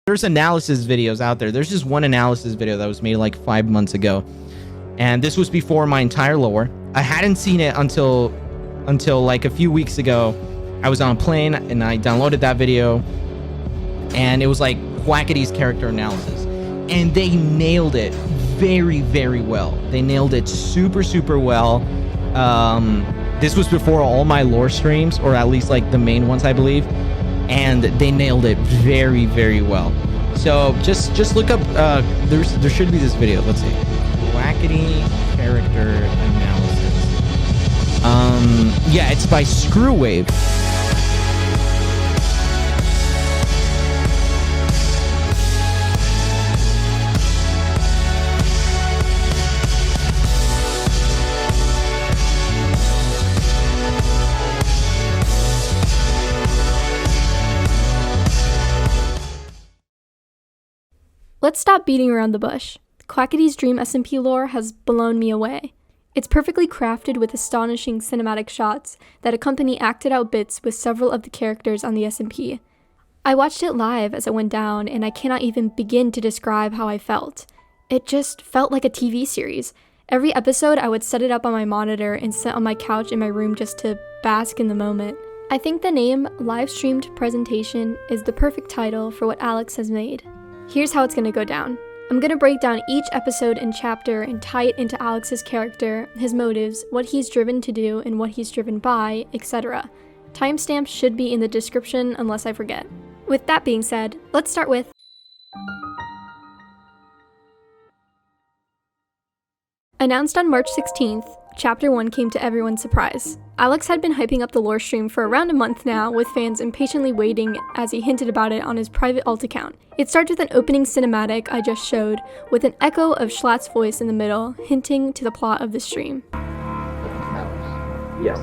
There's analysis videos out there. There's just one analysis video that was made like 5 months ago, and this was before my entire lore. I hadn't seen it until like a few weeks ago. I was on a plane and I downloaded that video, and it was like Quackity's character analysis, and they nailed it very, very well. They nailed it super well. This was before all my lore streams, or at least like the main ones, I believe. And they nailed it very, very well. So just look up, there should be this video. Let's see. Quackity character analysis. Yeah, it's by Screwave. Let's stop beating around the bush. Quackity's Dream SMP lore has blown me away. It's perfectly crafted with astonishing cinematic shots that accompany acted out bits with several of the characters on the SMP. I watched it live as it went down, and I cannot even begin to describe how I felt. It just felt like a TV series. Every episode, I would set it up on my monitor and sit on my couch in my room just to bask in the moment. I think the name Live Streamed Presentation is the perfect title for what Alex has made. Here's how it's going to go down. I'm going to break down each episode and chapter and tie it into Alex's character, his motives, what he's driven to do and what he's driven by, etc. Timestamps should be in the description unless I forget. With that being said, let's start with announced on March 16th, Chapter 1 came to everyone's surprise. Alex had been hyping up the lore stream for around a month now, with fans impatiently waiting as he hinted about it on his private alt account. It starts with an opening cinematic I just showed, with an echo of Schlatt's voice in the middle, hinting to the plot of the stream. Alex. Yes.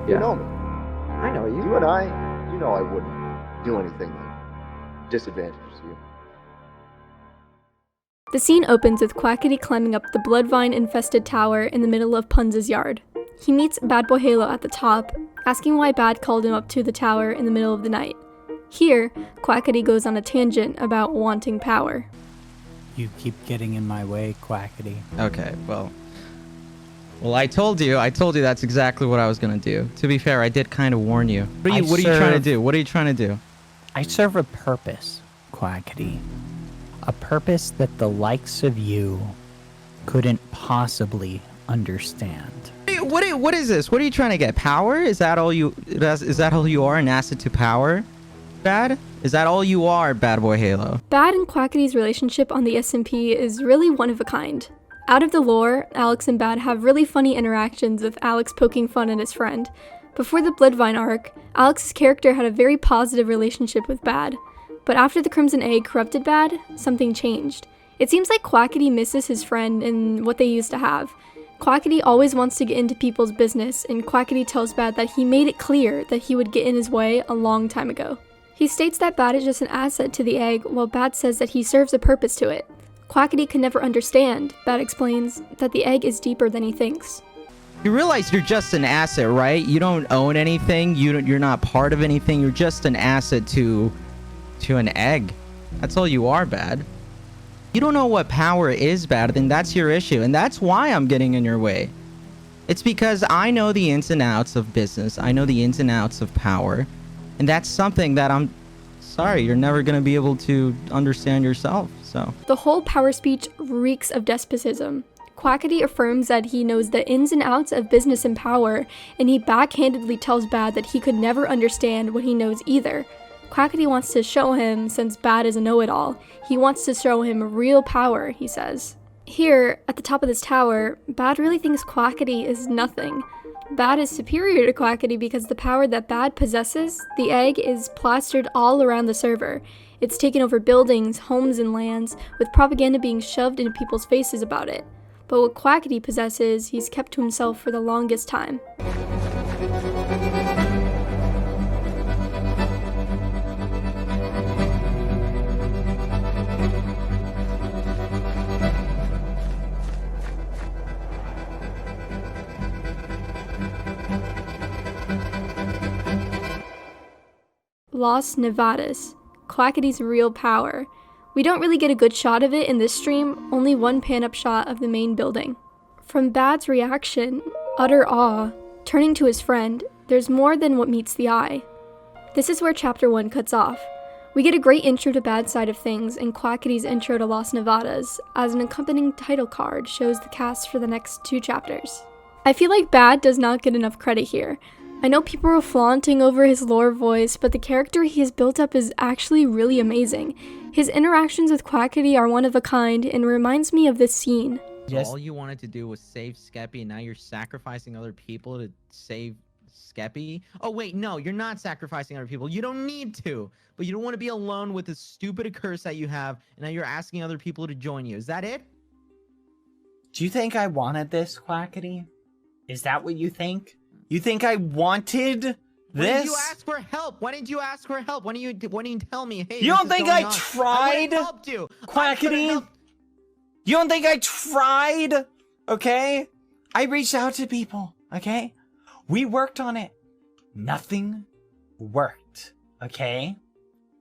You Yeah. know me. I know you. You and I, you know I wouldn't do anything that disadvantages you. The scene opens with Quackity climbing up the bloodvine-infested tower in the middle of Punz's yard. He meets Bad Boy Halo at the top, asking why Bad called him up to the tower in the middle of the night. Here, Quackity goes on a tangent about wanting power. You keep getting in my way, Quackity. Okay, well, I told you that's exactly what I was gonna do. To be fair, I did kind of warn you. What are you trying to do? What are you trying to do? I serve a purpose, Quackity. A purpose that the likes of you couldn't possibly understand. What is this? What are you trying to get? Power? Is that all you? Is that all you are? An asset to power? Bad? Is that all you are, Bad Boy Halo? Bad and Quackity's relationship on the SMP is really one of a kind. Out of the lore, Alex and Bad have really funny interactions with Alex poking fun at his friend. Before the Bloodvine arc, Alex's character had a very positive relationship with Bad. But after the Crimson Egg corrupted Bad, something changed. It seems like Quackity misses his friend and what they used to have. Quackity always wants to get into people's business, and Quackity tells Bad that he made it clear that he would get in his way a long time ago. He states that Bad is just an asset to the egg, while Bad says that he serves a purpose to it. Quackity can never understand, Bad explains, that the egg is deeper than he thinks. You realize you're just an asset, right? You don't own anything. You're not part of anything. You're just an asset to an egg. That's all you are, Bad. You don't know what power is, Bad, then that's your issue, and that's why I'm getting in your way. It's because I know the ins and outs of business. I know the ins and outs of power, and that's something that I'm sorry you're never going to be able to understand yourself, so. The whole power speech reeks of despotism. Quackity affirms that he knows the ins and outs of business and power, and he backhandedly tells Bad that he could never understand what he knows either. Quackity wants to show him, since Bad is a know-it-all, he wants to show him real power, he says. Here, at the top of this tower, Bad really thinks Quackity is nothing. Bad is superior to Quackity because the power that Bad possesses, the egg, is plastered all around the server. It's taken over buildings, homes, and lands, with propaganda being shoved into people's faces about it. But what Quackity possesses, he's kept to himself for the longest time. Las Nevadas, Quackity's real power. We don't really get a good shot of it in this stream, only one pan-up shot of the main building. From Bad's reaction, utter awe, turning to his friend, there's more than what meets the eye. This is where Chapter 1 cuts off. We get a great intro to Bad's side of things and Quackity's intro to Las Nevadas, as an accompanying title card shows the cast for the next 2 chapters. I feel like Bad does not get enough credit here. I know people are flaunting over his lore voice, but the character he has built up is actually really amazing. His interactions with Quackity are one of a kind and reminds me of this scene. So all you wanted to do was save Skeppy, and now you're sacrificing other people to save Skeppy? Oh wait, no, you're not sacrificing other people. You don't need to, but you don't want to be alone with this stupid curse that you have, and now you're asking other people to join you. Is that it? Do you think I wanted this, Quackity? Is that what you think? You think I wanted this? Why didn't you ask for help? Why didn't you ask for help? Why didn't you tell me, hey, you don't think I tried? I helped you. Quackity? You don't think I tried? Okay? I reached out to people, okay? We worked on it. Nothing worked, okay?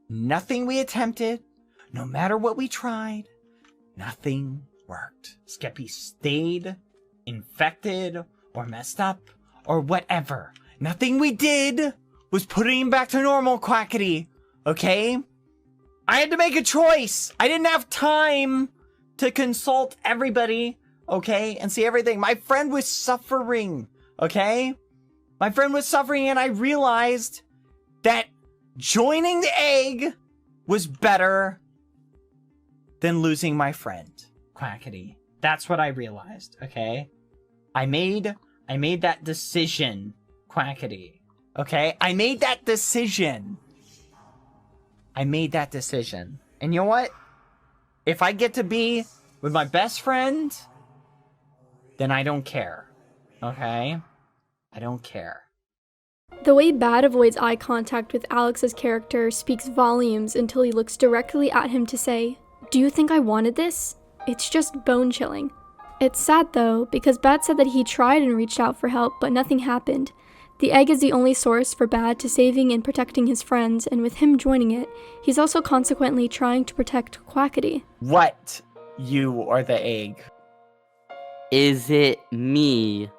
Nothing we attempted, no matter what we tried, nothing worked. Skeppy stayed infected or messed up or whatever. Nothing we did was putting him back to normal, Quackity, okay? I had to make a choice. I didn't have time to consult everybody, okay, and see everything. My friend was suffering, okay? My friend was suffering, and I realized that joining the egg was better than losing my friend, Quackity. That's what I realized, okay? I made that decision, Quackity, okay? I made that decision. And you know what? If I get to be with my best friend, then I don't care, okay? I don't care. The way Bad avoids eye contact with Alex's character speaks volumes until he looks directly at him to say, "Do you think I wanted this?" It's just bone-chilling. It's sad though, because Bad said that he tried and reached out for help, but nothing happened. The egg is the only source for Bad to saving and protecting his friends, and with him joining it, he's also consequently trying to protect Quackity. What? You or the egg? Is it me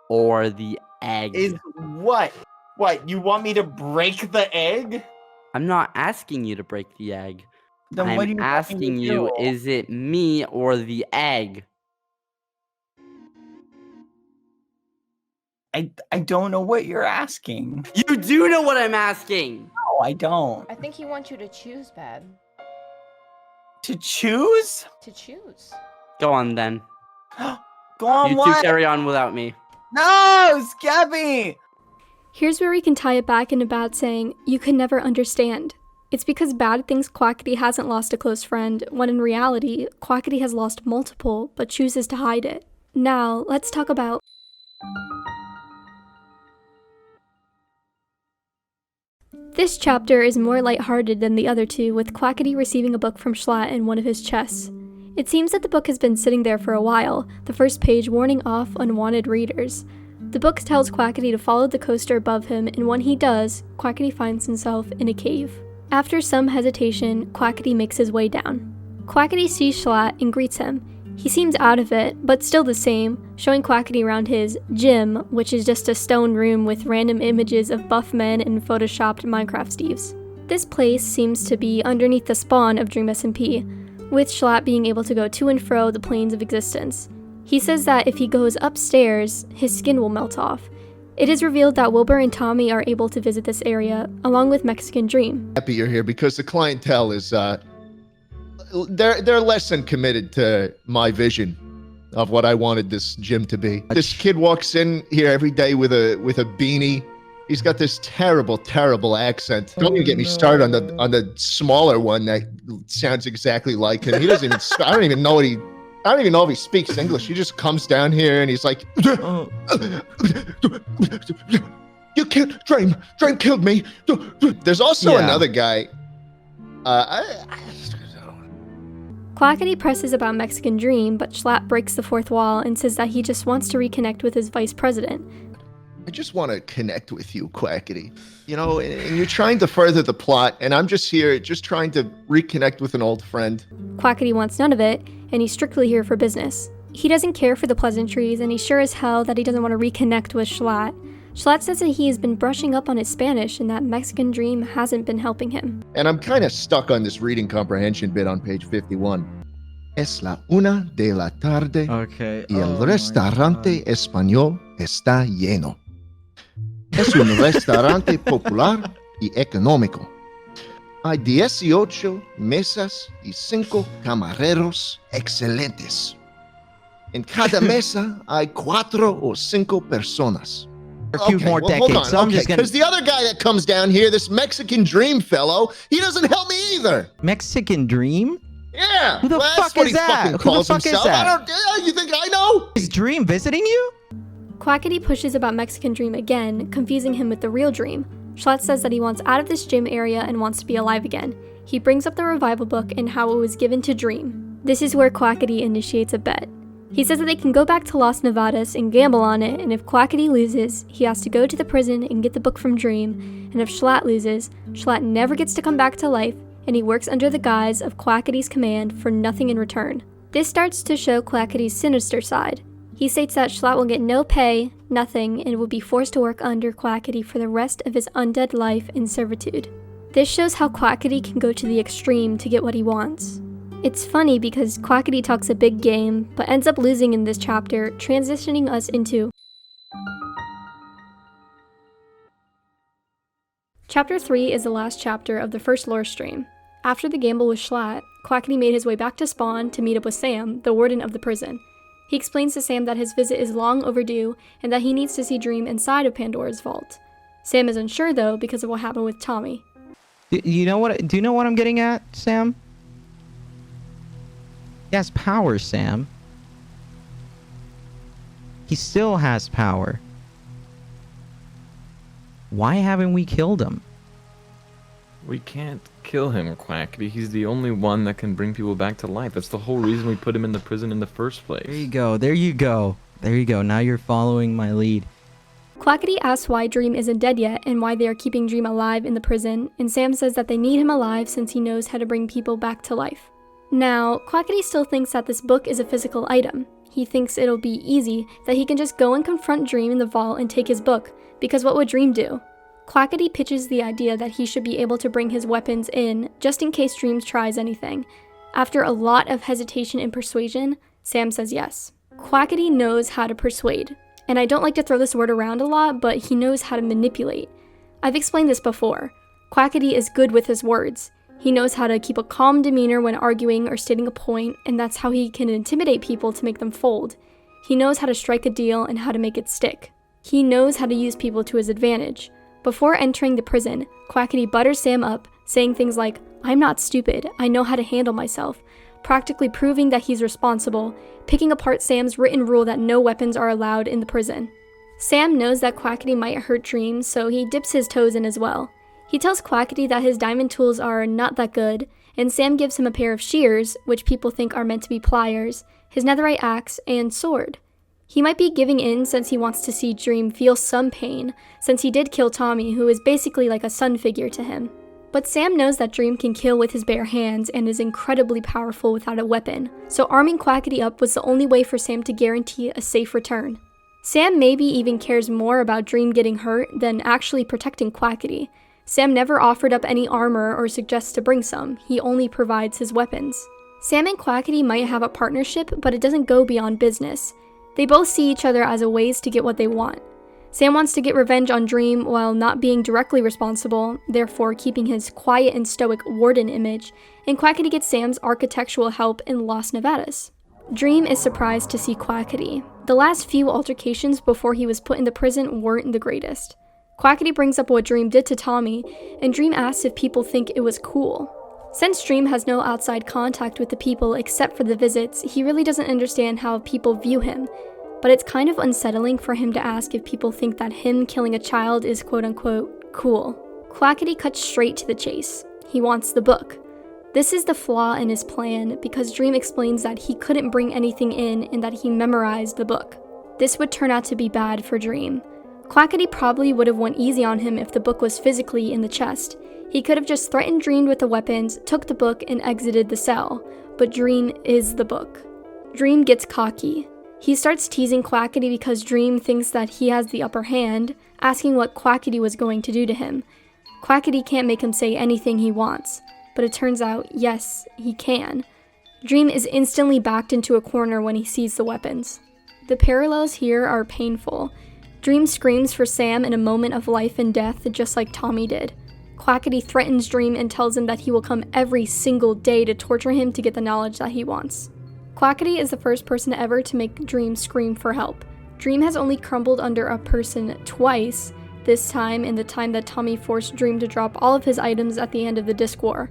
or the egg? Is what? What? You want me to break the egg? I'm not asking you to break the egg. Then what do I'm you asking you, do? is it me or the egg? I don't know what you're asking. You do know what I'm asking! No, I don't. I think he wants you to choose, Bad. To choose? To choose. Go on then. Go on, You what? two carry on without me. No, Skeppy! Here's where we can tie it back into Bad saying, "You could never understand." It's because Bad thinks Quackity hasn't lost a close friend, when in reality, Quackity has lost multiple, but chooses to hide it. Now, let's talk about... This chapter is more lighthearted than the other two, with Quackity receiving a book from Schlatt in one of his chests. It seems that the book has been sitting there for a while, the first page warning off unwanted readers. The book tells Quackity to follow the coaster above him, and when he does, Quackity finds himself in a cave. After some hesitation, Quackity makes his way down. Quackity sees Schlatt and greets him. He seems out of it, but still the same, showing Quackity around his gym, which is just a stone room with random images of buff men and photoshopped Minecraft Steves. This place seems to be underneath the spawn of Dream SMP, with Schlatt being able to go to and fro the planes of existence. He says that if he goes upstairs, his skin will melt off. It is revealed that Wilbur and Tommy are able to visit this area, along with Mexican Dream. Happy you're here because the clientele is they're less than committed to my vision of what I wanted this gym to be. This kid walks in here every day with a beanie. He's got this terrible accent. Don't even get me started on the smaller one that sounds exactly like him. He doesn't even. I don't even know if he speaks English. He just comes down here and he's like, "You killed Dream. Dream killed me." There's also another guy. Quackity presses about Mexican Dream, but Schlatt breaks the fourth wall and says that he just wants to reconnect with his vice president. I just want to connect with you, Quackity. You know, and you're trying to further the plot, and I'm just here, just trying to reconnect with an old friend. Quackity wants none of it, and he's strictly here for business. He doesn't care for the pleasantries, and he's sure as hell that he doesn't want to reconnect with Schlatt. Schlatt says that he has been brushing up on his Spanish and that Mexican Dream hasn't been helping him. And I'm kind of stuck on this reading comprehension bit on page 51. Es la 1 de la tarde y el restaurante español está lleno. Es un restaurante popular y económico. Hay 18 mesas y 5 camareros excelentes. En cada mesa hay 4 o 5 personas. A few more decades. So I'm just gonna. Because the other guy that comes down here, this Mexican Dream fellow, he doesn't help me either. Mexican Dream? Yeah. Who the fuck is that? Who the fuck is that? You think I know? Is Dream visiting you? Quackity pushes about Mexican Dream again, confusing him with the real Dream. Schlatt says that he wants out of this gym area and wants to be alive again. He brings up the revival book and how it was given to Dream. This is where Quackity initiates a bet. He says that they can go back to Las Nevadas and gamble on it, and if Quackity loses, he has to go to the prison and get the book from Dream, and if Schlatt loses, Schlatt never gets to come back to life, and he works under the guise of Quackity's command for nothing in return. This starts to show Quackity's sinister side. He states that Schlatt will get no pay, nothing, and will be forced to work under Quackity for the rest of his undead life in servitude. This shows how Quackity can go to the extreme to get what he wants. It's funny because Quackity talks a big game, but ends up losing in this chapter, transitioning us into Chapter 3 is the last chapter of the first lore stream. After the gamble with Schlatt, Quackity made his way back to Spawn to meet up with Sam, the warden of the prison. He explains to Sam that his visit is long overdue and that he needs to see Dream inside of Pandora's vault. Sam is unsure though because of what happened with Tommy. Do you know what I'm getting at, Sam? He has power, Sam. He still has power. Why haven't we killed him? We can't kill him, Quackity. He's the only one that can bring people back to life. That's the whole reason we put him in the prison in the first place. There you go. There you go. There you go. Now you're following my lead. Quackity asks why Dream isn't dead yet and why they are keeping Dream alive in the prison, and Sam says that they need him alive since he knows how to bring people back to life. Now, Quackity still thinks that this book is a physical item. He thinks it'll be easy, that he can just go and confront Dream in the vault and take his book, because what would Dream do? Quackity pitches the idea that he should be able to bring his weapons in, just in case Dream tries anything. After a lot of hesitation and persuasion, Sam says yes. Quackity knows how to persuade, and I don't like to throw this word around a lot, but he knows how to manipulate. I've explained this before. Quackity is good with his words. He knows how to keep a calm demeanor when arguing or stating a point, and that's how he can intimidate people to make them fold. He knows how to strike a deal and how to make it stick. He knows how to use people to his advantage. Before entering the prison, Quackity butters Sam up, saying things like, "I'm not stupid, I know how to handle myself," practically proving that he's responsible, picking apart Sam's written rule that no weapons are allowed in the prison. Sam knows that Quackity might hurt Dream, so he dips his toes in as well. He tells Quackity that his diamond tools are not that good, and Sam gives him a pair of shears, which people think are meant to be pliers, his netherite axe, and sword. He might be giving in since he wants to see Dream feel some pain, since he did kill Tommy, who is basically like a son figure to him. But Sam knows that Dream can kill with his bare hands and is incredibly powerful without a weapon, so arming Quackity up was the only way for Sam to guarantee a safe return. Sam maybe even cares more about Dream getting hurt than actually protecting Quackity. Sam never offered up any armor or suggests to bring some, he only provides his weapons. Sam and Quackity might have a partnership, but it doesn't go beyond business. They both see each other as a ways to get what they want. Sam wants to get revenge on Dream while not being directly responsible, therefore keeping his quiet and stoic warden image, and Quackity gets Sam's architectural help in Las Nevadas. Dream is surprised to see Quackity. The last few altercations before he was put in the prison weren't the greatest. Quackity brings up what Dream did to Tommy, and Dream asks if people think it was cool. Since Dream has no outside contact with the people except for the visits, he really doesn't understand how people view him, but it's kind of unsettling for him to ask if people think that him killing a child is quote-unquote cool. Quackity cuts straight to the chase. He wants the book. This is the flaw in his plan because Dream explains that he couldn't bring anything in and that he memorized the book. This would turn out to be bad for Dream. Quackity probably would have went easy on him if the book was physically in the chest. He could have just threatened Dream with the weapons, took the book, and exited the cell. But Dream is the book. Dream gets cocky. He starts teasing Quackity because Dream thinks that he has the upper hand, asking what Quackity was going to do to him. Quackity can't make him say anything he wants, but it turns out, yes, he can. Dream is instantly backed into a corner when he sees the weapons. The parallels here are painful. Dream screams for Sam in a moment of life and death, just like Tommy did. Quackity threatens Dream and tells him that he will come every single day to torture him to get the knowledge that he wants. Quackity is the first person ever to make Dream scream for help. Dream has only crumbled under a person twice, this time in the time that Tommy forced Dream to drop all of his items at the end of the Disc War.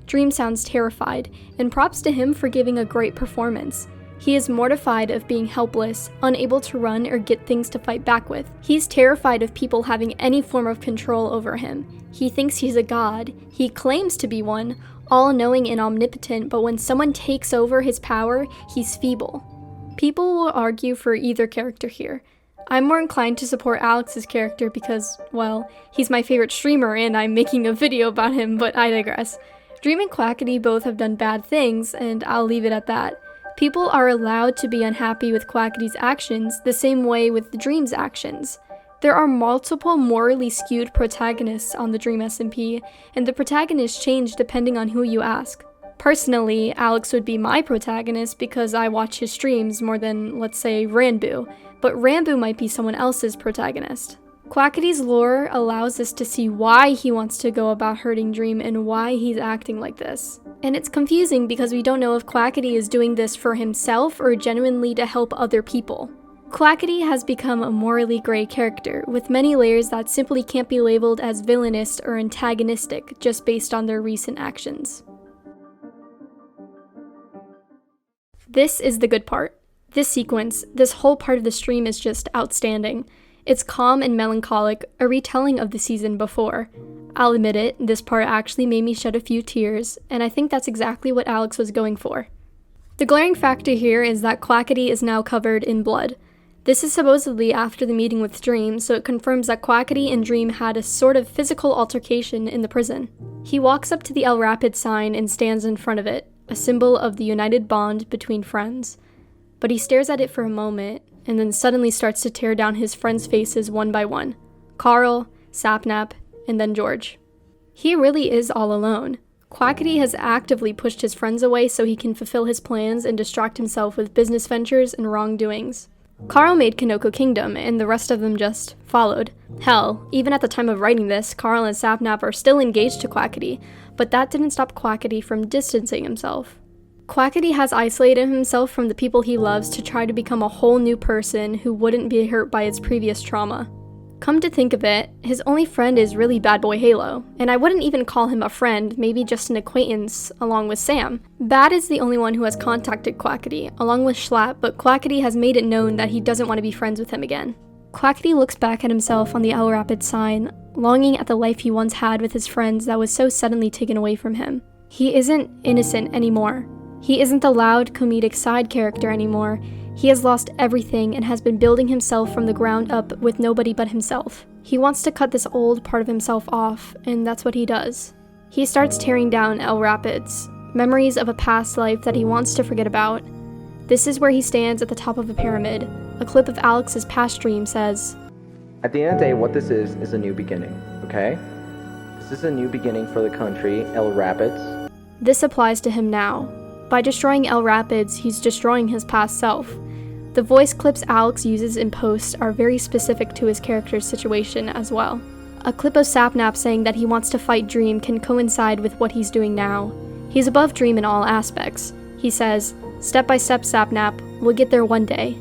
Dream sounds terrified, and props to him for giving a great performance. He is mortified of being helpless, unable to run or get things to fight back with. He's terrified of people having any form of control over him. He thinks he's a god. He claims to be one, all-knowing and omnipotent, but when someone takes over his power, he's feeble. People will argue for either character here. I'm more inclined to support Alex's character because, well, he's my favorite streamer and I'm making a video about him, but I digress. Dream and Quackity both have done bad things, and I'll leave it at that. People are allowed to be unhappy with Quackity's actions the same way with Dream's actions. There are multiple morally skewed protagonists on the Dream SMP, and the protagonists change depending on who you ask. Personally, Alex would be my protagonist because I watch his streams more than, let's say, Ranboo, but Ranboo might be someone else's protagonist. Quackity's lore allows us to see why he wants to go about hurting Dream and why he's acting like this. And it's confusing because we don't know if Quackity is doing this for himself or genuinely to help other people. Quackity has become a morally gray character, with many layers that simply can't be labeled as villainous or antagonistic just based on their recent actions. This is the good part. This sequence, this whole part of the stream is just outstanding. It's calm and melancholic, a retelling of the season before. I'll admit it, this part actually made me shed a few tears, and I think that's exactly what Alex was going for. The glaring factor here is that Quackity is now covered in blood. This is supposedly after the meeting with Dream, so it confirms that Quackity and Dream had a sort of physical altercation in the prison. He walks up to the El Rapid sign and stands in front of it, a symbol of the united bond between friends. But he stares at it for a moment, and then suddenly starts to tear down his friends' faces one by one. Carl, Sapnap, and then George. He really is all alone. Quackity has actively pushed his friends away so he can fulfill his plans and distract himself with business ventures and wrongdoings. Carl made Kanoko Kingdom, and the rest of them just followed. Hell, even at the time of writing this, Carl and Sapnap are still engaged to Quackity, but that didn't stop Quackity from distancing himself. Quackity has isolated himself from the people he loves to try to become a whole new person who wouldn't be hurt by his previous trauma. Come to think of it, his only friend is really Bad Boy Halo, and I wouldn't even call him a friend, maybe just an acquaintance, along with Sam. Bad is the only one who has contacted Quackity, along with Schlapp, but Quackity has made it known that he doesn't want to be friends with him again. Quackity looks back at himself on the El Rapid sign, longing at the life he once had with his friends that was so suddenly taken away from him. He isn't innocent anymore. He isn't the loud, comedic side character anymore. He has lost everything and has been building himself from the ground up with nobody but himself. He wants to cut this old part of himself off, and that's what he does. He starts tearing down El Rapids, memories of a past life that he wants to forget about. This is where he stands at the top of a pyramid. A clip of Alex's past dream says, "At the end of the day, what this is a new beginning, okay? This is a new beginning for the country, El Rapids." This applies to him now. By destroying El Rapids, he's destroying his past self. The voice clips Alex uses in post are very specific to his character's situation as well. A clip of Sapnap saying that he wants to fight Dream can coincide with what he's doing now. He's above Dream in all aspects. He says, "Step by step, Sapnap, we'll get there one day."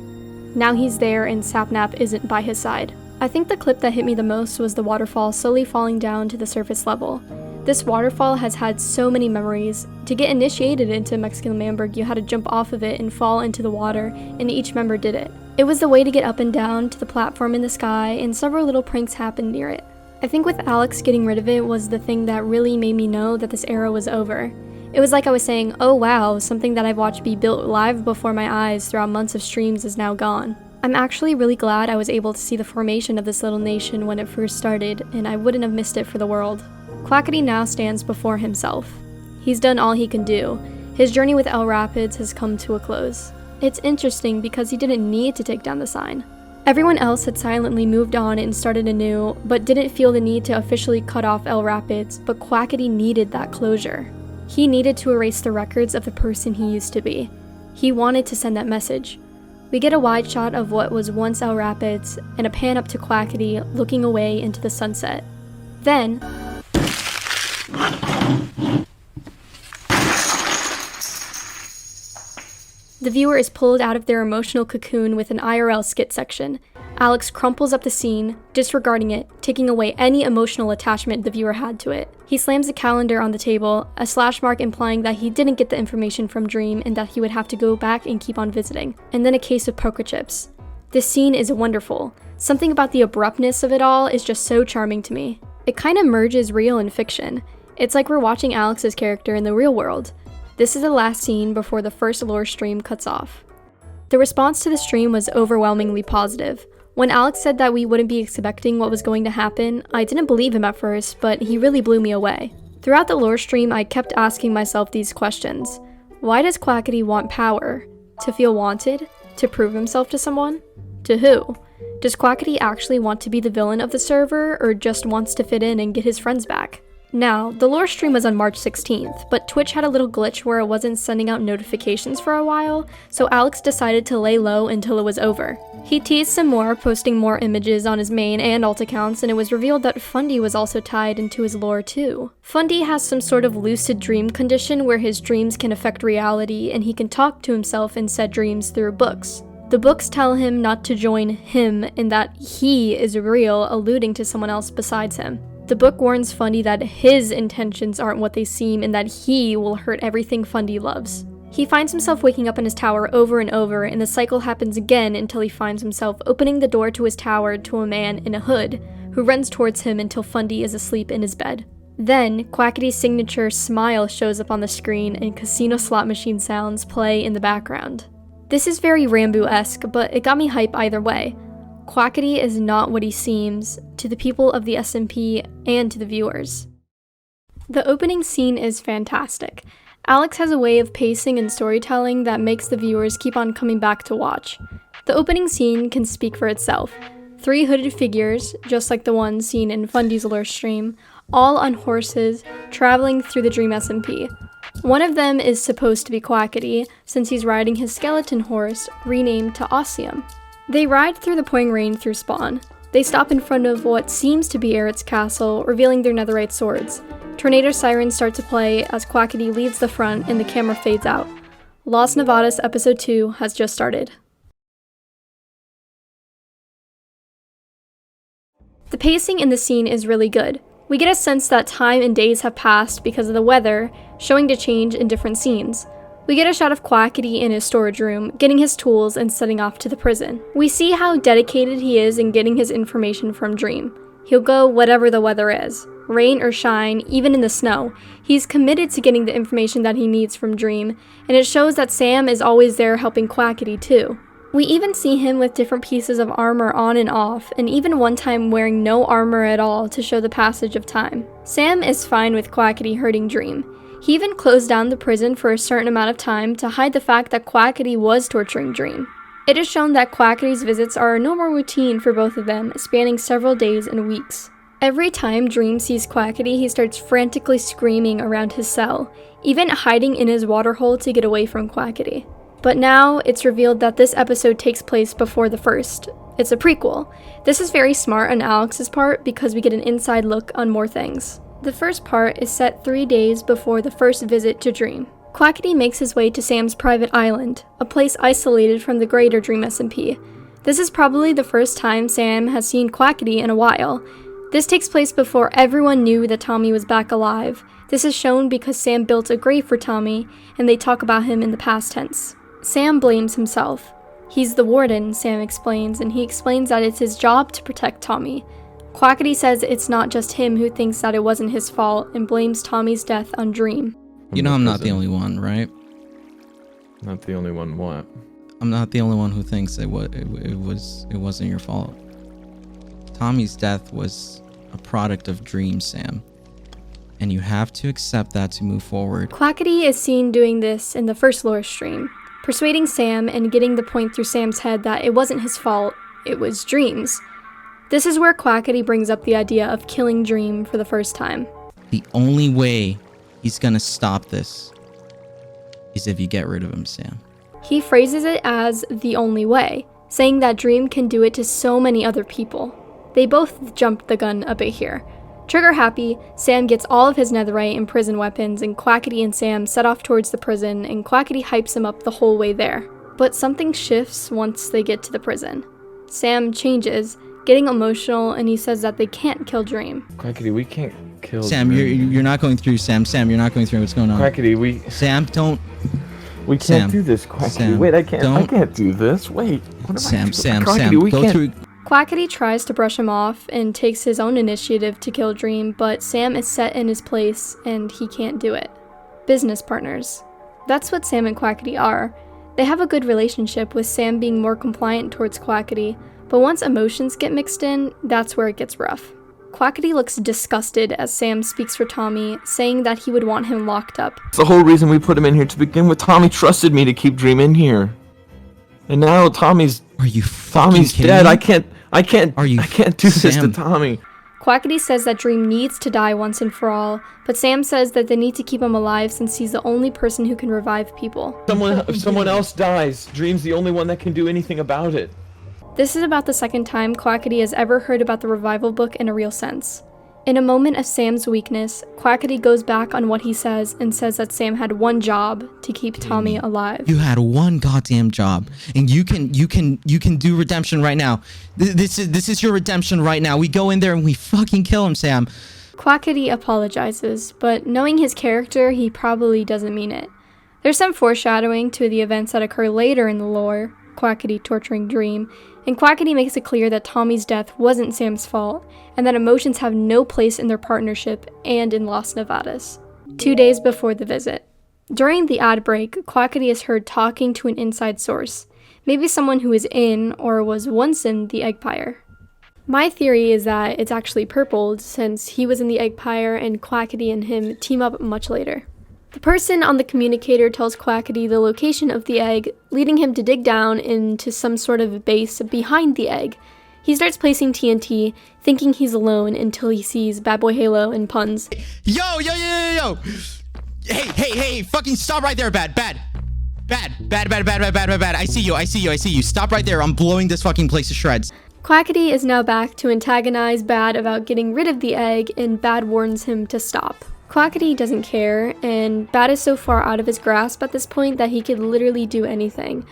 Now he's there and Sapnap isn't by his side. I think the clip that hit me the most was the waterfall slowly falling down to the surface level. This waterfall has had so many memories. To get initiated into Mexican Lamberg, you had to jump off of it and fall into the water, and each member did it. It was the way to get up and down to the platform in the sky, and several little pranks happened near it. I think with Alex getting rid of it was the thing that really made me know that this era was over. It was like I was saying, oh wow, something that I've watched be built live before my eyes throughout months of streams is now gone. I'm actually really glad I was able to see the formation of this little nation when it first started, and I wouldn't have missed it for the world. Quackity now stands before himself. He's done all he can do. His journey with El Rapids has come to a close. It's interesting because he didn't need to take down the sign. Everyone else had silently moved on and started anew, but didn't feel the need to officially cut off El Rapids, but Quackity needed that closure. He needed to erase the records of the person he used to be. He wanted to send that message. We get a wide shot of what was once El Rapids, and a pan up to Quackity looking away into the sunset. Then, the viewer is pulled out of their emotional cocoon with an IRL skit section. Alex crumples up the scene, disregarding it, taking away any emotional attachment the viewer had to it. He slams a calendar on the table, a slash mark implying that he didn't get the information from Dream and that he would have to go back and keep on visiting, and then a case of poker chips. This scene is wonderful. Something about the abruptness of it all is just so charming to me. It kind of merges real and fiction. It's like we're watching Alex's character in the real world. This is the last scene before the first lore stream cuts off. The response to the stream was overwhelmingly positive. When Alex said that we wouldn't be expecting what was going to happen, I didn't believe him at first, but he really blew me away. Throughout the lore stream, I kept asking myself these questions. Why does Quackity want power? To feel wanted? To prove himself to someone? To who? Does Quackity actually want to be the villain of the server, or just wants to fit in and get his friends back? Now, the lore stream was on March 16th, but Twitch had a little glitch where it wasn't sending out notifications for a while, so Alex decided to lay low until it was over. He teased some more, posting more images on his main and alt accounts, and it was revealed that Fundy was also tied into his lore too. Fundy has some sort of lucid dream condition where his dreams can affect reality, and he can talk to himself in said dreams through books. The books tell him not to join him and that he is real, alluding to someone else besides him. The book warns Fundy that his intentions aren't what they seem and that he will hurt everything Fundy loves. He finds himself waking up in his tower over and over, and the cycle happens again until he finds himself opening the door to his tower to a man in a hood, who runs towards him until Fundy is asleep in his bed. Then, Quackity's signature smile shows up on the screen and casino slot machine sounds play in the background. This is very Rambo-esque, but it got me hype either way. Quackity is not what he seems, to the people of the SMP and to the viewers. The opening scene is fantastic. Alex has a way of pacing and storytelling that makes the viewers keep on coming back to watch. The opening scene can speak for itself. 3 hooded figures, just like the one seen in Fundy's lore stream, all on horses, traveling through the Dream SMP. One of them is supposed to be Quackity, since he's riding his skeleton horse, renamed to Ossium. They ride through the pouring rain through spawn. They stop in front of what seems to be Eret's castle, revealing their netherite swords. Tornado sirens start to play as Quackity leaves the front and the camera fades out. Las Nevadas episode 2 has just started. The pacing in the scene is really good. We get a sense that time and days have passed because of the weather, showing to change in different scenes. We get a shot of Quackity in his storage room, getting his tools and setting off to the prison. We see how dedicated he is in getting his information from Dream. He'll go whatever the weather is, rain or shine, even in the snow. He's committed to getting the information that he needs from Dream, and it shows that Sam is always there helping Quackity too. We even see him with different pieces of armor on and off, and even one time wearing no armor at all to show the passage of time. Sam is fine with Quackity hurting Dream. He even closed down the prison for a certain amount of time to hide the fact that Quackity was torturing Dream. It is shown that Quackity's visits are a normal routine for both of them, spanning several days and weeks. Every time Dream sees Quackity, he starts frantically screaming around his cell, even hiding in his waterhole to get away from Quackity. But now it's revealed that this episode takes place before the first. It's a prequel. This is very smart on Alex's part because we get an inside look on more things. The first part is set 3 days before the first visit to Dream. Quackity makes his way to Sam's private island, a place isolated from the greater Dream SMP. This is probably the first time Sam has seen Quackity in a while. This takes place before everyone knew that Tommy was back alive. This is shown because Sam built a grave for Tommy, and they talk about him in the past tense. Sam blames himself. He's the warden, Sam explains, and he explains that it's his job to protect Tommy. Quackity says it's not just him who thinks that it wasn't his fault and blames Tommy's death on Dream. You know I'm not the only one, right? Not the only one what? I'm not the only one who thinks it wasn't your fault. Tommy's death was a product of Dream, Sam. And you have to accept that to move forward. Quackity is seen doing this in the first lore stream, persuading Sam and getting the point through Sam's head that it wasn't his fault, it was Dream's. This is where Quackity brings up the idea of killing Dream for the first time. The only way he's gonna stop this is if you get rid of him, Sam. He phrases it as the only way, saying that Dream can do it to so many other people. They both jumped the gun a bit here. Trigger happy, Sam gets all of his netherite and prison weapons, and Quackity and Sam set off towards the prison, and Quackity hypes him up the whole way there. But something shifts once they get to the prison. Sam changes, getting emotional, and he says that they can't kill Dream. Quackity, we can't kill Sam, Dream. you're not going through, Sam. Sam, you're not going through. What's going on? Quackity, Sam, don't. We can't Sam, do this, Quackity. Sam, Wait, I can't do this. Wait. Sam, Quackity, go through. Quackity tries to brush him off and takes his own initiative to kill Dream, but Sam is set in his place and he can't do it. Business partners. That's what Sam and Quackity are. They have a good relationship, with Sam being more compliant towards Quackity, but once emotions get mixed in, that's where it gets rough. Quackity looks disgusted as Sam speaks for Tommy, saying that he would want him locked up. It's the whole reason we put him in here to begin with. Tommy trusted me to keep Dream in here. And now Tommy's dead. I can't do this to Tommy. Quackity says that Dream needs to die once and for all, but Sam says that they need to keep him alive since he's the only person who can revive people. If someone else dies, Dream's the only one that can do anything about it. This is about the second time Quackity has ever heard about the revival book in a real sense. In a moment of Sam's weakness, Quackity goes back on what he says and says that Sam had one job to keep Tommy alive. You had one goddamn job, and you can do redemption right now. This is your redemption right now. We go in there and we fucking kill him, Sam. Quackity apologizes, but knowing his character, he probably doesn't mean it. There's some foreshadowing to the events that occur later in the lore, Quackity torturing Dream, and Quackity makes it clear that Tommy's death wasn't Sam's fault, and that emotions have no place in their partnership and in Las Nevadas. 2 days before the visit. During the ad break, Quackity is heard talking to an inside source, maybe someone who is in, or was once in, the Eggpire. My theory is that it's actually Purpled, since he was in the Eggpire and Quackity and him team up much later. The person on the communicator tells Quackity the location of the egg, leading him to dig down into some sort of base behind the egg. He starts placing TNT, thinking he's alone until he sees Bad Boy Halo and Puns. Yo! Hey, fucking stop right there, Bad. I see you. Stop right there. I'm blowing this fucking place to shreds. Quackity is now back to antagonize Bad about getting rid of the egg, and Bad warns him to stop. Quackity doesn't care, and Bad is so far out of his grasp at this point that he could literally do anything.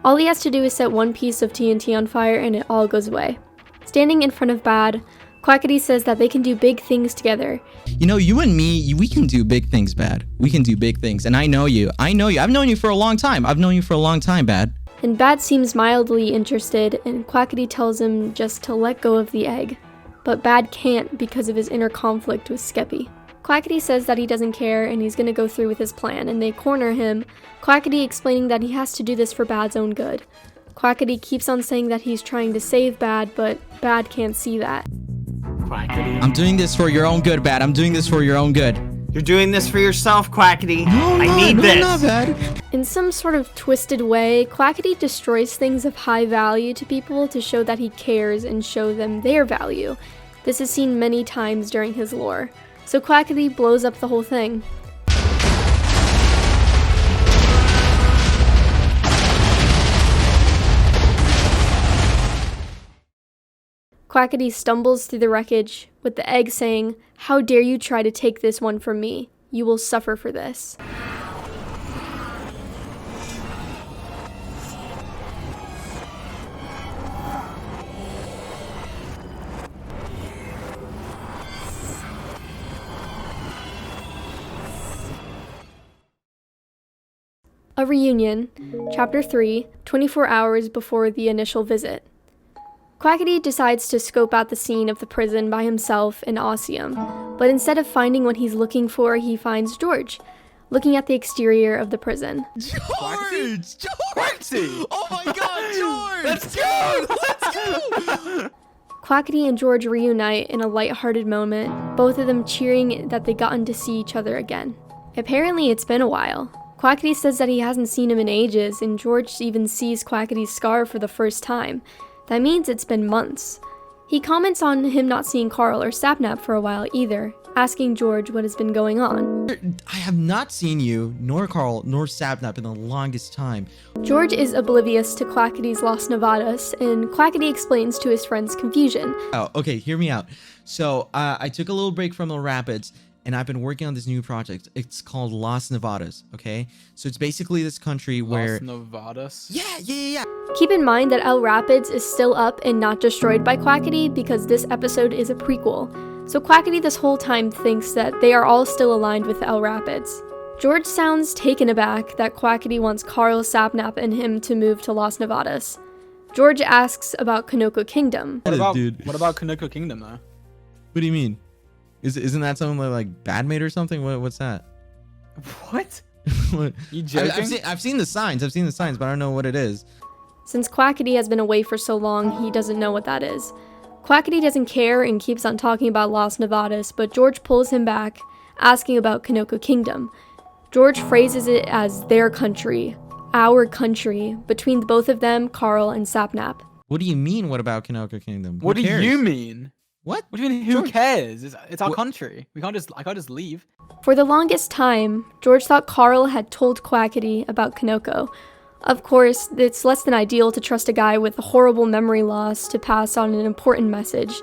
All he has to do is set one piece of TNT on fire and it all goes away. Standing in front of Bad, Quackity says that they can do big things together. You know, you and me, we can do big things, Bad. We can do big things, and I know you. I've known you for a long time. Bad. And Bad seems mildly interested, and Quackity tells him just to let go of the egg. But Bad can't because of his inner conflict with Skeppy. Quackity says that he doesn't care and he's gonna go through with his plan, and they corner him, Quackity explaining that he has to do this for Bad's own good. Quackity keeps on saying that he's trying to save Bad, but Bad can't see that. Quackity. I'm doing this for your own good, Bad. I'm doing this for your own good. You're doing this for yourself, Quackity. I need no, this. not Bad. In some sort of twisted way, Quackity destroys things of high value to people to show that he cares and show them their value. This is seen many times during his lore. So Quackity blows up the whole thing. Quackity stumbles through the wreckage, with the egg saying, "How dare you try to take this one from me? You will suffer for this." A reunion, Chapter 3, 24 hours before the initial visit. Quackity decides to scope out the scene of the prison by himself in Ossium, but instead of finding what he's looking for, he finds George, looking at the exterior of the prison. George! Quackity! Oh my god, George! Let's go! Let's go! Quackity and George reunite in a light-hearted moment, both of them cheering that they gotten to see each other again. Apparently, it's been a while. Quackity says that he hasn't seen him in ages, and George even sees Quackity's scar for the first time. That means it's been months. He comments on him not seeing Carl or Sapnap for a while either, asking George what has been going on. I have not seen you, nor Carl, nor Sapnap in the longest time. George is oblivious to Quackity's Las Nevadas, and Quackity explains to his friend's confusion. Oh, okay, hear me out. So, I took a little break from the Rapids, and I've been working on this new project. It's called Las Nevadas, okay? So it's basically this country where... Las Nevadas? Yeah. Keep in mind that El Rapids is still up and not destroyed by Quackity because this episode is a prequel. So Quackity this whole time thinks that they are all still aligned with El Rapids. George sounds taken aback that Quackity wants Carl, Sapnap, and him to move to Las Nevadas. George asks about Kanoko Kingdom. What about Kanoko Kingdom, though? What do you mean? Isn't that something like Badmate or something? What's that? What? What? You joking? I've seen the signs, but I don't know what it is. Since Quackity has been away for so long, he doesn't know what that is. Quackity doesn't care and keeps on talking about Las Nevadas, but George pulls him back, asking about Kanoko Kingdom. George phrases it as their country, our country, between both of them, Carl and Sapnap. What do you mean, what about Kanoko Kingdom? What do you mean? What? What do you mean, who cares? It's our country. I can't just leave. For the longest time, George thought Carl had told Quackity about Kanoko. Of course, it's less than ideal to trust a guy with a horrible memory loss to pass on an important message.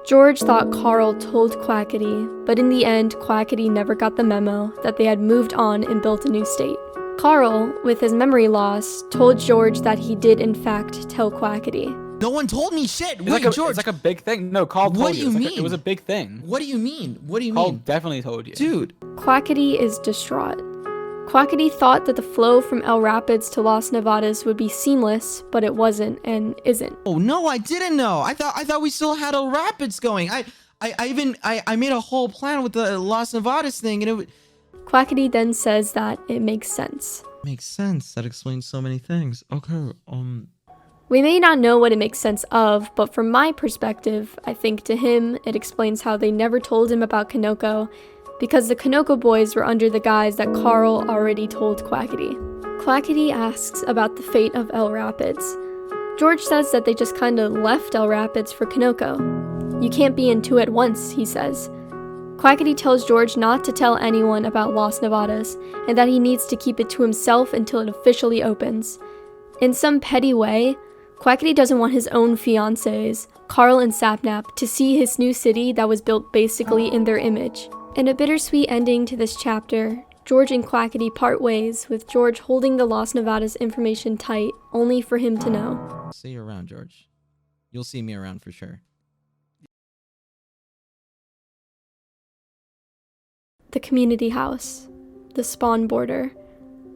George thought Carl told Quackity, but in the end, Quackity never got the memo that they had moved on and built a new state. Carl, with his memory loss, told George that he did in fact tell Quackity. No one told me shit. George. It's like a big thing. No, Carl told you. What do you mean? It was a big thing. What do you mean? Carl definitely told you. Dude. Quackity is distraught. Quackity thought that the flow from El Rapids to Las Nevadas would be seamless, but it wasn't and isn't. Oh no, I didn't know. I thought we still had El Rapids going. I made a whole plan with the Las Nevadas thing, and it. Quackity then says that it makes sense. Makes sense. That explains so many things. Okay. We may not know what it makes sense of, but from my perspective, I think to him, it explains how they never told him about Kanoko, because the Kanoko boys were under the guise that Carl already told Quackity. Quackity asks about the fate of El Rapids. George says that they just kinda left El Rapids for Kanoko. You can't be in two at once, he says. Quackity tells George not to tell anyone about Las Nevadas, and that he needs to keep it to himself until it officially opens. In some petty way, Quackity doesn't want his own fiancés, Carl and Sapnap, to see his new city that was built basically in their image. In a bittersweet ending to this chapter, George and Quackity part ways, with George holding the Las Nevadas information tight, only for him to know. See you around, George. You'll see me around for sure. The community house, the spawn border,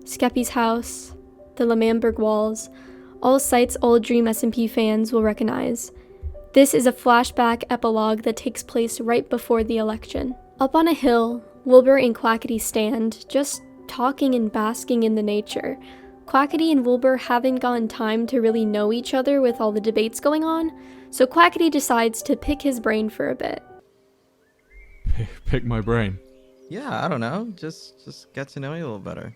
Skeppy's house, the Lemamberg walls, all sites all Dream SMP fans will recognize. This is a flashback epilogue that takes place right before the election. Up on a hill, Wilbur and Quackity stand, just talking and basking in the nature. Quackity and Wilbur haven't gotten time to really know each other with all the debates going on, so Quackity decides to pick his brain for a bit. Pick my brain. Yeah, I don't know. Just get to know you a little better.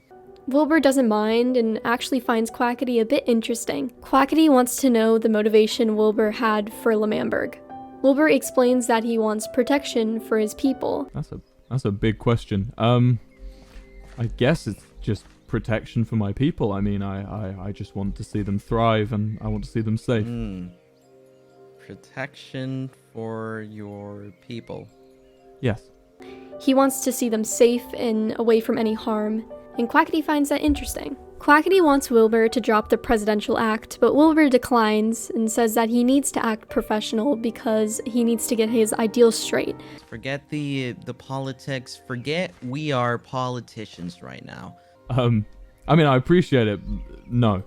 Wilbur doesn't mind and actually finds Quackity a bit interesting. Quackity wants to know the motivation Wilbur had for Lemamberg. Wilbur explains that he wants protection for his people. That's a big question. I guess it's just protection for my people. I mean, I just want to see them thrive, and I want to see them safe. Protection for your people. Yes. He wants to see them safe and away from any harm, and Quackity finds that interesting. Quackity wants Wilbur to drop the presidential act, but Wilbur declines and says that he needs to act professional because he needs to get his ideals straight. Forget the politics. Forget we are politicians right now. I mean, I appreciate it. No.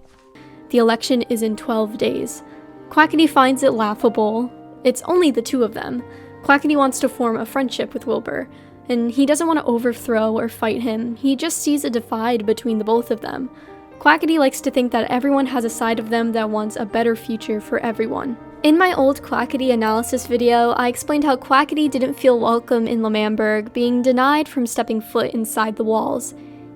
The election is in 12 days. Quackity finds it laughable. It's only the two of them. Quackity wants to form a friendship with Wilbur, and he doesn't want to overthrow or fight him. He just sees a divide between the both of them. Quackity likes to think that everyone has a side of them that wants a better future for everyone. In my old Quackity analysis video, I explained how Quackity didn't feel welcome in L'Manberg, being denied from stepping foot inside the walls.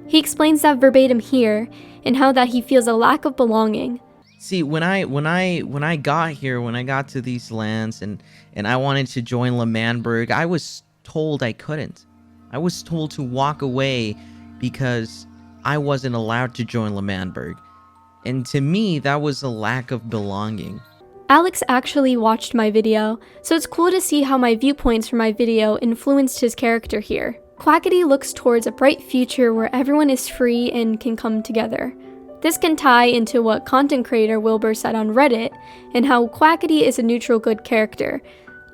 He explains that verbatim here, and how that he feels a lack of belonging. See, when I got here, when I got to these lands and I wanted to join L'Manberg, I was told I couldn't. I was told to walk away because I wasn't allowed to join L'Manberg. And to me, that was a lack of belonging. Alex actually watched my video, so it's cool to see how my viewpoints from my video influenced his character here. Quackity looks towards a bright future where everyone is free and can come together. This can tie into what content creator Wilbur said on Reddit, and how Quackity is a neutral good character.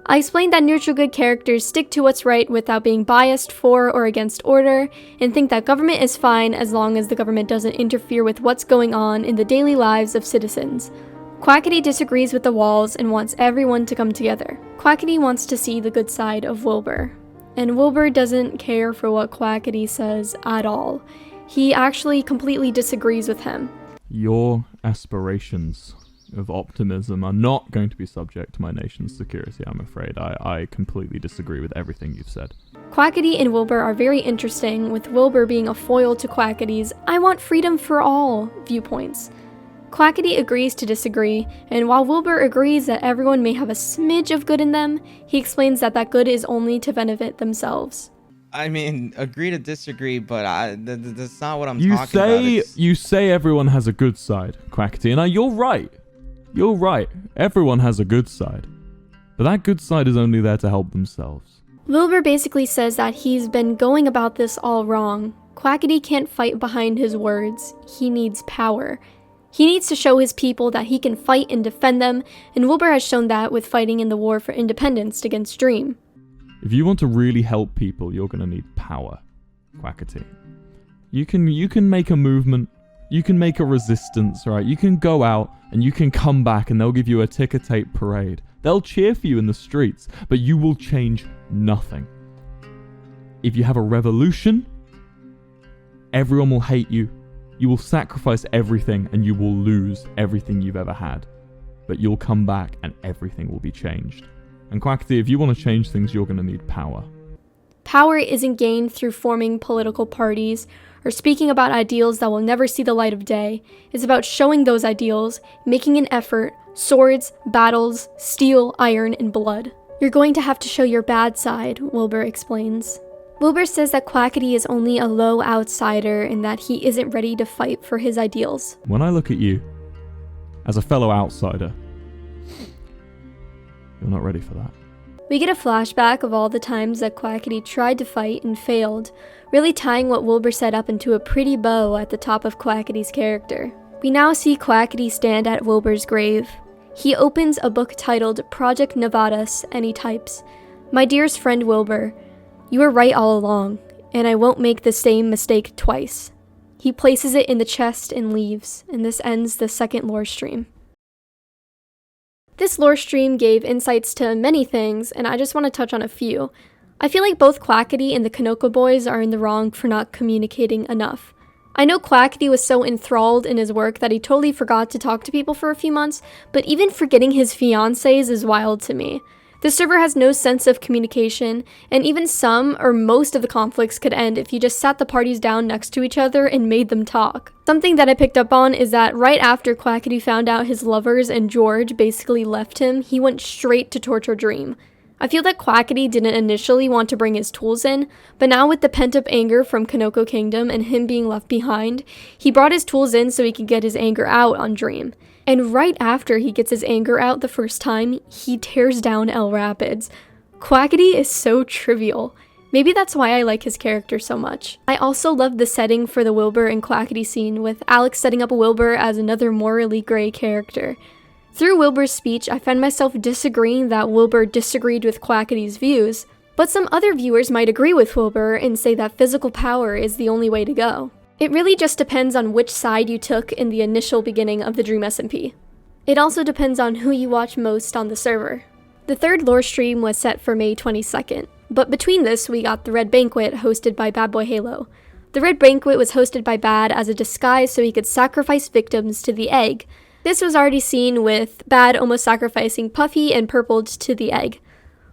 I explained that neutral good characters stick to what's right without being biased for or against order, and think that government is fine as long as the government doesn't interfere with what's going on in the daily lives of citizens. Quackity disagrees with the walls and wants everyone to come together. Quackity wants to see the good side of Wilbur, and Wilbur doesn't care for what Quackity says at all. He actually completely disagrees with him. Your aspirations of optimism are not going to be subject to my nation's security, I'm afraid. I completely disagree with everything you've said. Quackity and Wilbur are very interesting, with Wilbur being a foil to Quackity's "I want freedom for all" viewpoints. Quackity agrees to disagree, and while Wilbur agrees that everyone may have a smidge of good in them, he explains that that good is only to benefit themselves. I mean, agree to disagree, but that's not what I'm talking about. You say everyone has a good side, Quackity, and you're right. You're right. Everyone has a good side. But that good side is only there to help themselves. Wilbur basically says that he's been going about this all wrong. Quackity can't fight behind his words. He needs power. He needs to show his people that he can fight and defend them, and Wilbur has shown that with fighting in the war for independence against Dream. If you want to really help people, you're going to need power, Quackity. You can make a movement. You can make a resistance, right? You can go out and you can come back and they'll give you a ticker tape parade. They'll cheer for you in the streets, but you will change nothing. If you have a revolution, everyone will hate you. You will sacrifice everything and you will lose everything you've ever had. But you'll come back and everything will be changed. And Quackity, if you want to change things, you're going to need power. Power isn't gained through forming political parties or speaking about ideals that will never see the light of day. It's about showing those ideals, making an effort, swords, battles, steel, iron, and blood. You're going to have to show your bad side, Wilbur explains. Wilbur says that Quackity is only a low outsider and that he isn't ready to fight for his ideals. When I look at you, as a fellow outsider, you're not ready for that. We get a flashback of all the times that Quackity tried to fight and failed, really tying what Wilbur set up into a pretty bow at the top of Quackity's character. We now see Quackity stand at Wilbur's grave. He opens a book titled Project Nevadas and he types, "My dearest friend Wilbur, you were right all along, and I won't make the same mistake twice." He places it in the chest and leaves, and this ends the second lore stream. This lore stream gave insights to many things, and I just want to touch on a few. I feel like both Quackity and the Kanoko boys are in the wrong for not communicating enough. I know Quackity was so enthralled in his work that he totally forgot to talk to people for a few months, but even forgetting his fiancées is wild to me. The server has no sense of communication, and even some or most of the conflicts could end if you just sat the parties down next to each other and made them talk. Something that I picked up on is that right after Quackity found out his lovers and George basically left him, he went straight to torture Dream. I feel that Quackity didn't initially want to bring his tools in, but now with the pent-up anger from Kanoko Kingdom and him being left behind, he brought his tools in so he could get his anger out on Dream. And right after he gets his anger out the first time, he tears down L Rapids. Quackity is so trivial. Maybe that's why I like his character so much. I also love the setting for the Wilbur and Quackity scene, with Alex setting up Wilbur as another morally gray character. Through Wilbur's speech, I found myself disagreeing that Wilbur disagreed with Quackity's views, but some other viewers might agree with Wilbur and say that physical power is the only way to go. It really just depends on which side you took in the initial beginning of the Dream SMP. It also depends on who you watch most on the server. The third lore stream was set for May 22nd, but between this we got the Red Banquet hosted by Bad Boy Halo. The Red Banquet was hosted by Bad as a disguise so he could sacrifice victims to the egg. This was already seen with Bad almost sacrificing Puffy and Purple to the egg.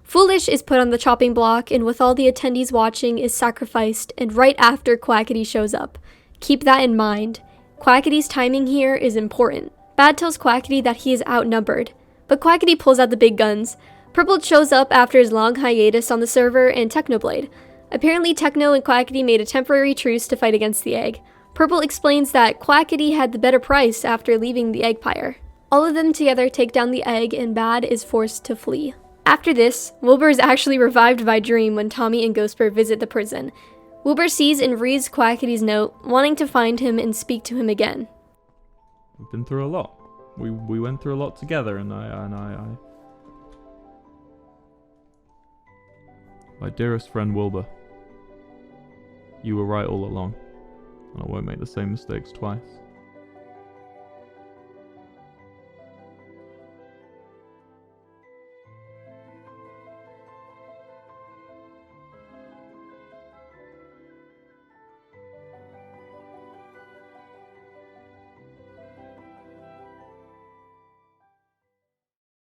Foolish is put on the chopping block and with all the attendees watching is sacrificed and right after Quackity shows up. Keep that in mind. Quackity's timing here is important. Bad tells Quackity that he is outnumbered, but Quackity pulls out the big guns. Purple shows up after his long hiatus on the server and Technoblade. Apparently Techno and Quackity made a temporary truce to fight against the egg. Purple explains that Quackity had the better price after leaving the Eggpire. All of them together take down the egg and Bad is forced to flee. After this, Wilbur is actually revived by Dream when Tommy and Ghostbird visit the prison. Wilbur sees and reads Quackity's note, wanting to find him and speak to him again. We've been through a lot. We went through a lot together, and my dearest friend Wilbur, you were right all along, and I won't make the same mistakes twice.